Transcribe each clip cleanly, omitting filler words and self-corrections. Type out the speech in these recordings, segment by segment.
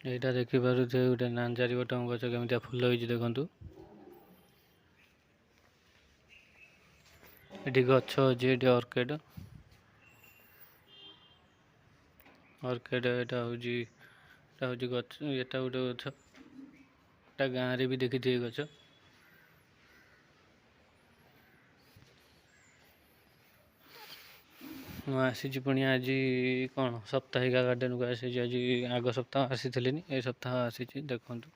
এইଟା ଦେଖିପାରୁଥିବେ ଗୋଟେ ନାଞ୍ଜାରି ବଟମ ଗଛ କେମିତିଆ ଫୁଲ ହେଇଛି ଦେଖନ୍ତୁ। ଏଠି ଗଛ ଅଛି, ଏଠି ଅର୍କିଡ ଏଇଟା ହଉଛି ଗଛ, ଏଟା ଗୋଟେ ଗଛ, ଏଟା ଗାଁରେ ବି ଦେଖିଥିବେ ଗଛ। ମୁଁ ଆସିଛି ପୁଣି ଆଜି କ'ଣ ସାପ୍ତାହିକା ଗାର୍ଡ଼େନକୁ ଆସିଛି। ଆଜି ଆଗ ସପ୍ତାହ ଆସିଥିଲିନି, ଏ ସପ୍ତାହ ଆସିଛି। ଦେଖନ୍ତୁ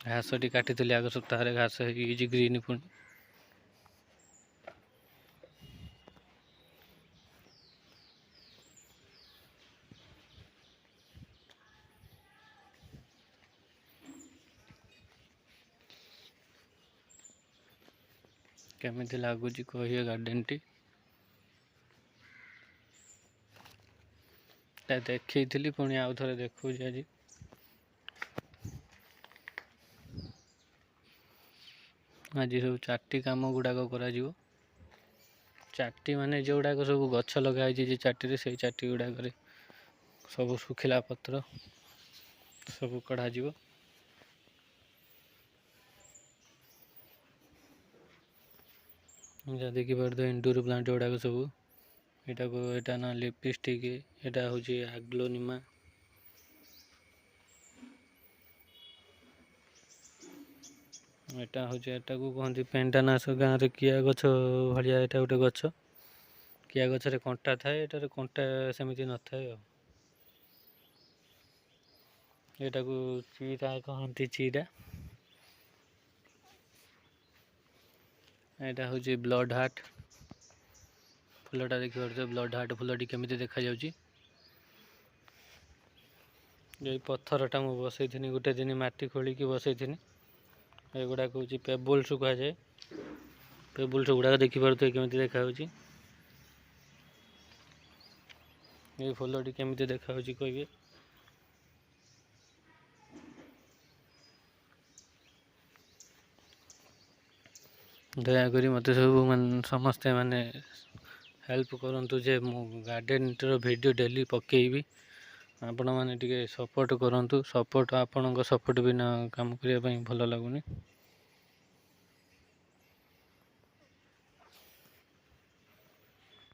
ଘାସଟି କାଟିଥିଲି ଆଗ ସପ୍ତାହରେ, ଘାସ ହେଇଯାଇଛି ଗ୍ରୀନ୍। ପୁଣି କେମିତି ଲାଗୁଛି କହିବେ ଗାର୍ଡ଼େନଟି। ଦେଖେଇଥିଲି, ପୁଣି ଆଉ ଥରେ ଦେଖଉଛି ଆଜି। ଆଜି ସବୁ 4ଟି କାମ ଗୁଡ଼ାକ କରାଯିବ। 4ଟି ମାନେ ଯେଉଁଗୁଡ଼ାକ ସବୁ ଗଛ ଲଗା ହେଇଛି ଯେ 4ଟିରେ, ସେଇ 4ଟି ଗୁଡ଼ାକରେ ସବୁ ଶୁଖିଲା ପତ୍ର ସବୁ କଢ଼ାଯିବ। ଯାହା ଦେଖିପାରୁଥିବେ ଇନଡୋର ପ୍ଲାଣ୍ଟ ଗୁଡ଼ାକ ସବୁ। ଏଇଟା ନା ଲିପଷ୍ଟିକ୍, ଏଇଟା ହେଉଛି ଆଗ୍ଲୋନିମା। ଏଟାକୁ କୁହନ୍ତି ପେଣ୍ଟାନାସ, ଗାଁରେ କିଆ ଗଛ ଭଳିଆ। ଏଇଟା ଗୋଟେ ଗଛ, କିଆ ଗଛରେ କଣ୍ଟା ଥାଏ, ଏଟାରେ କଣ୍ଟା ସେମିତି ନଥାଏ ଆଉ। ଏଟାକୁ ଚିରା କହନ୍ତି, ଚିରା। ଏଇଟା ହେଉଛି ବ୍ଲଡ଼ ହାର୍ଟ ଫୁଲଟା, ଦେଖିପାରୁଥିବେ ବ୍ଲଡ଼ ହାର୍ଟ ଫୁଲଟି କେମିତି ଦେଖାଯାଉଛି। ଏଇ ପଥରଟା ମୁଁ ବସେଇଥିନି, ଗୋଟେ ଦିନ ମାଟି ଖୋଳିକି ବସେଇଥିନି। ଏଗୁଡ଼ାକ ହେଉଛି ପେବୁଲ୍ସ କୁହାଯାଏ। ପେବୁଲ୍ସ ଗୁଡ଼ାକ ଦେଖିପାରୁଥିବେ କେମିତି ଦେଖାଯାଉଛି। ଏଇ ଫୁଲଟି କେମିତି ଦେଖାଯାଉଛି କହିବେ। ଦୟାକରି ମୋତେ ସବୁ ସମସ୍ତେ ହେଲ୍ପ କରନ୍ତୁ ଯେ ମୁଁ ଗାର୍ଡ଼େନର ଭିଡ଼ିଓ ଡେଲି ପକେଇବି। ଆପଣମାନେ ଟିକେ ସପୋର୍ଟ କରନ୍ତୁ। ଆପଣଙ୍କ ସପୋର୍ଟ ବିନା କାମ କରିବା ପାଇଁ ଭଲ ଲାଗୁନି।